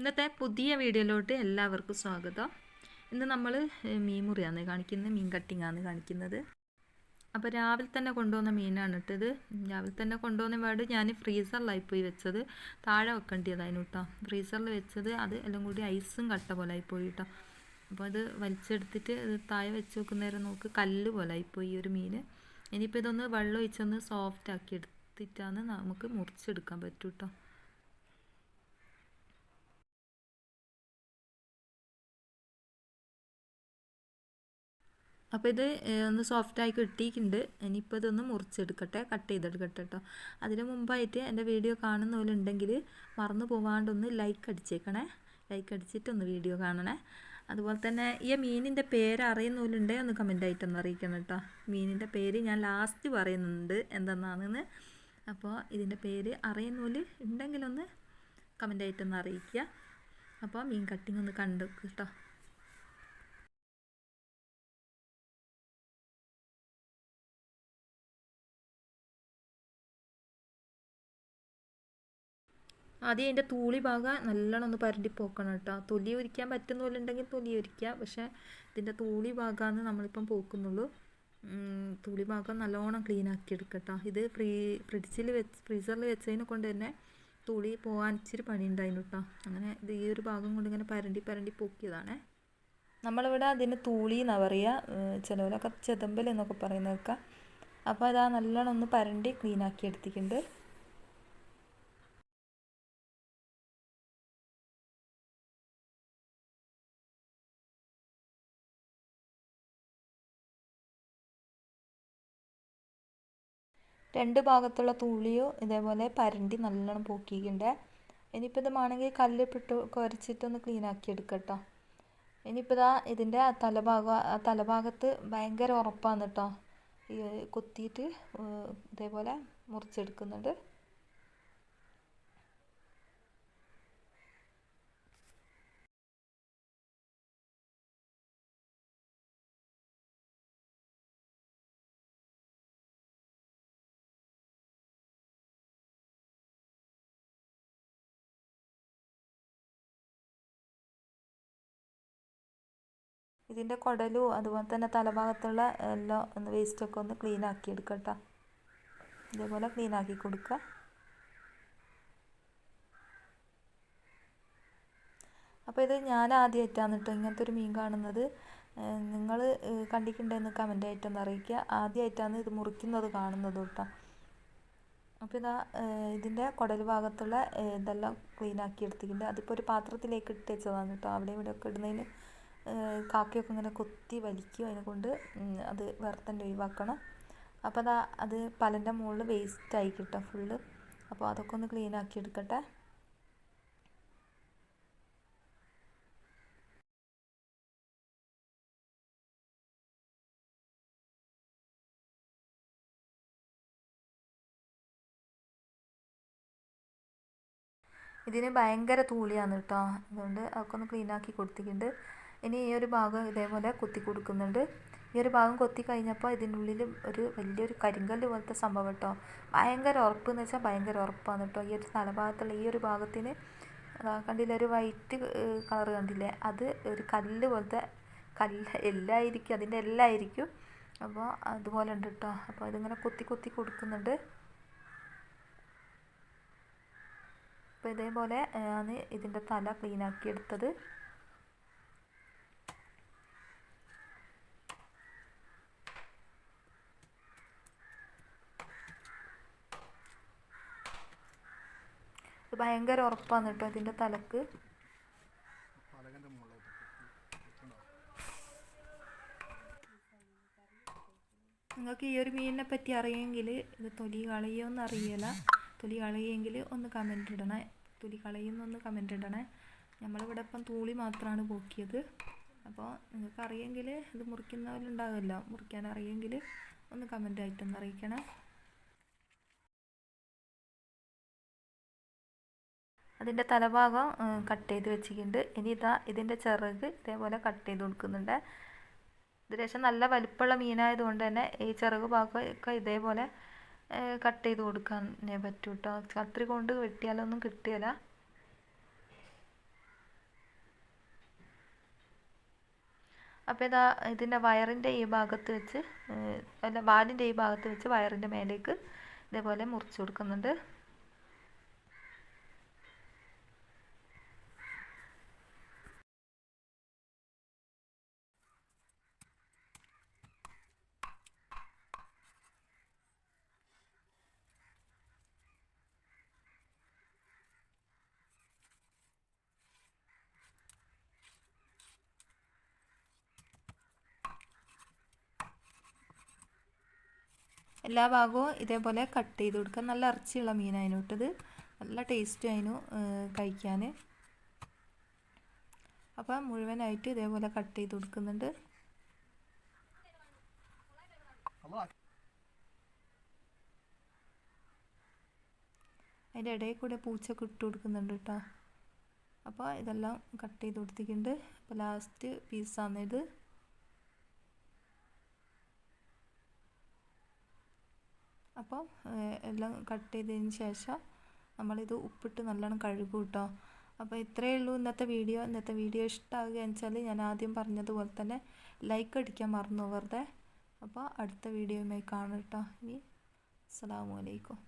ഇന്നത്തെ പുതിയ വീഡിയോയിലോട്ട് എല്ലാവർക്കും സ്വാഗതം. ഇന്ന് നമ്മൾ മീൻ മുറിയാണ് കാണിക്കുന്നത്, മീൻ കട്ടിങ്ങാണ് കാണിക്കുന്നത്. അപ്പോൾ രാവിലെ തന്നെ കൊണ്ടുവന്ന മീനാണ് ഇട്ടത്. രാവിലെ തന്നെ കൊണ്ടുവന്ന പാട് ഞാൻ ഫ്രീസറിലായി പോയി വെച്ചത്. താഴെ വെക്കേണ്ടതായിരുന്നു കേട്ടോ. ഫ്രീസറിൽ വെച്ചത് അത് എല്ലാം കൂടി ഐസും കട്ട പോലെ ആയിപ്പോയി കേട്ടോ. അപ്പോൾ അത് വലിച്ചെടുത്തിട്ട് താഴെ വെച്ച് നോക്കുന്നേരം നോക്ക് കല്ല് പോലെ ആയിപ്പോയി ഈ ഒരു മീൻ. ഇനിയിപ്പോൾ ഇതൊന്ന് വെള്ളം ഒഴിച്ചൊന്ന് സോഫ്റ്റ് ആക്കി എടുത്തിട്ടാണ് നമുക്ക് മുറിച്ചെടുക്കാൻ പറ്റൂ കേട്ടോ. അപ്പോൾ ഇത് ഒന്ന് സോഫ്റ്റായി കിട്ടിയിട്ടുണ്ട്. ഇനിയിപ്പോൾ ഇതൊന്ന് മുറിച്ചെടുക്കട്ടെ, കട്ട് ചെയ്തെടുക്കട്ടെ കേട്ടോ. അതിന് മുമ്പായിട്ട് എൻ്റെ വീഡിയോ കാണുന്ന പോലെ ഉണ്ടെങ്കിൽ മറന്നു പോകാണ്ടൊന്ന് ലൈക്ക് അടിച്ചേക്കണേ. ലൈക്ക് അടിച്ചിട്ടൊന്ന് വീഡിയോ കാണണേ. അതുപോലെ തന്നെ ഈ മീനിൻ്റെ പേര് അറിയുന്നവരുണ്ടേ ഒന്ന് കമൻ്റായിട്ടൊന്ന് അറിയിക്കണം കേട്ടോ. മീനിൻ്റെ പേര് ഞാൻ ലാസ്റ്റ് പറയുന്നുണ്ട് എന്തെന്നാണെന്ന്. അപ്പോൾ ഇതിൻ്റെ പേര് അറിയുന്നവർ ഉണ്ടെങ്കിലൊന്ന് കമൻ്റായിട്ടൊന്ന് അറിയിക്കുക. അപ്പോൾ മീൻ കട്ടിങ് ഒന്ന് കണ്ടു കേട്ടോ. ആദ്യം അതിൻ്റെ തൂളി ഭാഗം നല്ലോണം ഒന്ന് പരണ്ടി പോക്കണം കേട്ടോ. തൊലി ഉരിക്കാൻ പറ്റുന്ന പോലെ ഉണ്ടെങ്കിൽ തൊലി ഉരിക്കുക. പക്ഷേ ഇതിൻ്റെ തൂളി ഭാഗമാണ് നമ്മളിപ്പം പോക്കുന്നുള്ളൂ. തൂളി ഭാഗം നല്ലോണം ക്ലീൻ ആക്കി എടുക്കട്ടോ. ഇത് ഫ്രീസറിൽ വെച്ചതിനെ കൊണ്ട് തന്നെ തൂളി പോകാൻ ഇച്ചിരി പണി ഉണ്ടായിരുന്നു കേട്ടോ. അങ്ങനെ ഇത് ഈ ഒരു ഭാഗം കൊണ്ട് ഇങ്ങനെ പരണ്ടി പോക്കിയതാണേ. നമ്മളിവിടെ അതിന് തൂളി എന്നാണ് പറയുക. ചിലവരൊക്കെ ചെതമ്പൽ എന്നൊക്കെ പറയുന്നതൊക്കെ. അപ്പോൾ അതാ നല്ലോണം ഒന്ന് പരണ്ടി ക്ലീൻ ആക്കി എടുത്തിട്ടുണ്ട്. രണ്ട് ഭാഗത്തുള്ള തുള്ളിയോ ഇതേപോലെ പരണ്ടി നല്ലോണം പോക്കിയിട്ടുണ്ട്. ഇനിയിപ്പോൾ ഇത് വേണമെങ്കിൽ കല്ലിപ്പിട്ട് കുരച്ചിട്ടൊന്ന് ക്ലീൻ ആക്കി എടുക്കട്ടോ. ഇനിയിപ്പോൾ ഇതാ ഇതിൻ്റെ തലഭാഗത്ത് ഭയങ്കര ഉറപ്പാണ് കേട്ടോ. ഈ കൊത്തിയിട്ട് ഇതേപോലെ മുറിച്ചെടുക്കുന്നുണ്ട്. ഇതിൻ്റെ കുടലും അതുപോലെ തന്നെ തലഭാഗത്തുള്ള എല്ലാം ഒന്ന് വേസ്റ്റൊക്കെ ഒന്ന് ക്ലീൻ ആക്കി എടുക്കട്ടോ. ഇതേപോലെ ക്ലീൻ ആക്കി കൊടുക്കുക. അപ്പോൾ ഇത് ഞാൻ ആദ്യമായിട്ടാണ് കേട്ടോ ഇങ്ങനത്തെ ഒരു മീൻ കാണുന്നത്. നിങ്ങൾ കണ്ടിട്ടുണ്ടെന്ന് കമൻ്റ് ആയിട്ടൊന്ന് അറിയിക്കുക. ആദ്യമായിട്ടാണ് ഇത് മുറിക്കുന്നത് കാണുന്നത് കേട്ടോ. അപ്പോൾ ഇതാ ഇതിൻ്റെ കുടൽ ഭാഗത്തുള്ള ഇതെല്ലാം ക്ലീൻ ആക്കി എടുത്തിട്ടുണ്ട്. അതിപ്പോൾ ഒരു പാത്രത്തിലേക്ക് ഇട്ട് വെച്ചതാണ് കേട്ടോ. അവിടെ ഇവിടെ ഒക്കെ ഇടുന്നതിന് കാക്കയൊക്കെ ഇങ്ങനെ കൊത്തി വലിക്കും. അതിനെ കൊണ്ട് അത് വേറെ തന്നെ ഒഴിവാക്കണം. അപ്പോൾ അതാ അത് പലൻ്റെ മുകളിൽ വേസ്റ്റ് ആയി കിട്ടും ഫുള്ള്. അപ്പോൾ അതൊക്കെ ഒന്ന് ക്ലീൻ ആക്കി എടുക്കട്ടെ. ഇതിന് ഭയങ്കര തൂളിയാണ് കേട്ടോ. അതുകൊണ്ട് അതൊക്കെ ഒന്ന് ക്ലീൻ ആക്കി കൊടുത്തിട്ടുണ്ട്. ഇനി ഈ ഒരു ഭാഗം ഇതേപോലെ കൊത്തി കൊടുക്കുന്നുണ്ട്. ഈ ഒരു ഭാഗം കൊത്തി കഴിഞ്ഞപ്പോൾ ഇതിൻ്റെ ഉള്ളിൽ ഒരു വലിയൊരു കരിങ്കല്ല് പോലത്തെ സംഭവം കേട്ടോ. ഭയങ്കര ഉറപ്പെന്ന് വെച്ചാൽ ഭയങ്കര ഉറപ്പാണ് കേട്ടോ. ഈ ഒരു തലഭാഗത്തുള്ള ഈ ഒരു ഭാഗത്തിന് കണ്ടില്ലേ, ഒരു വൈറ്റ് കളർ കണ്ടില്ലേ, അത് ഒരു കല്ല് പോലത്തെ എല്ലായിരിക്കും, അതിൻ്റെ എല്ലായിരിക്കും. അപ്പോൾ അതുപോലെ ഉണ്ട് കേട്ടോ. അപ്പോൾ ഇതിങ്ങനെ കൊത്തി കൊടുക്കുന്നുണ്ട്. അപ്പോൾ ഇതേപോലെ ആണ് ഇതിൻ്റെ തല ക്ലീൻ ആക്കി എടുത്തത്. ഇത് ഭയങ്കര ഉറപ്പാണ് കേട്ടോ ഇതിൻ്റെ തലക്ക്. നിങ്ങൾക്ക് ഈ ഒരു മീനിനെ പറ്റി അറിയെങ്കിൽ ഇത് തൊലി കളയുമെന്ന് അറിയില്ല. തൊലി കളയെങ്കിൽ ഒന്ന് കമൻ്റ് ഇടണേ. തൊലി കളയുന്നൊന്ന് കമൻ്റ് ഇടണേ. നമ്മളിവിടെ ഇപ്പം തൂളി മാത്രമാണ് പോക്കിയത്. അപ്പോൾ നിങ്ങൾക്ക് അറിയെങ്കിൽ ഇത് മുറിക്കുന്നവരുണ്ടാകുമല്ലോ, മുറിക്കാൻ അറിയെങ്കിൽ ഒന്ന് കമൻ്റായിട്ടൊന്ന് അറിയിക്കണേ. അതിൻ്റെ തലഭാഗം കട്ട് ചെയ്ത് വെച്ചിട്ടുണ്ട്. ഇനി ഇതാ ഇതിൻ്റെ ചിറക് ഇതേപോലെ കട്ട് ചെയ്ത് കൊടുക്കുന്നുണ്ട്. ഇത് ശേഷം നല്ല വലിപ്പമുള്ള മീനായതുകൊണ്ട് തന്നെ ഈ ചിറക് ഭാഗമൊക്കെ ഇതേപോലെ കട്ട് ചെയ്ത് കൊടുക്കാനേ പറ്റൂ കേട്ടോ. കത്രി കൊണ്ട് വെട്ടിയാലൊന്നും കിട്ടില്ല. അപ്പോൾ ഇതാ ഇതിൻ്റെ വയറിൻ്റെ ഈ ഭാഗത്ത് വെച്ച് അല്ല വാലിൻ്റെ ഈ ഭാഗത്ത് വെച്ച് വയറിൻ്റെ മേലേക്ക് ഇതേപോലെ മുറിച്ച് കൊടുക്കുന്നുണ്ട്. എല്ലാ ഭാഗവും ഇതേപോലെ കട്ട് ചെയ്ത് കൊടുക്കുക. നല്ല ഇറച്ചിയുള്ള മീനായിരുന്നു ഇട്ടത്, നല്ല ടേസ്റ്റ് ആയിരുന്നു കഴിക്കാൻ. അപ്പോൾ മുഴുവനായിട്ട് ഇതേപോലെ കട്ട് ചെയ്ത് കൊടുക്കുന്നുണ്ട്. അതിൻ്റെ ഇടയിൽ കൂടെ പൂച്ചൊക്കെ ഇട്ട് കൊടുക്കുന്നുണ്ട് കേട്ടോ. അപ്പോൾ ഇതെല്ലാം കട്ട് ചെയ്ത് കൊടുത്തിട്ടുണ്ട്. അപ്പോൾ ലാസ്റ്റ് പീസാണിത്. അപ്പോൾ എല്ലാം കട്ട് ചെയ്തതിന് ശേഷം നമ്മളിത് ഉപ്പിട്ട് നല്ലോണം കഴുകും കേട്ടോ. അപ്പോൾ ഇത്രയേ ഉള്ളൂ ഇന്നത്തെ വീഡിയോ. ഇന്നത്തെ വീഡിയോ ഇഷ്ടമാകുകയെന്ന് വെച്ചാൽ ഞാൻ ആദ്യം പറഞ്ഞതുപോലെ തന്നെ ലൈക്ക് അടിക്കാൻ മറന്നു വെറുതെ. അപ്പോൾ അടുത്ത വീഡിയോയുമായി കാണാം കേട്ടോ. ഇനി അസ്സലാമു അലൈക്കും.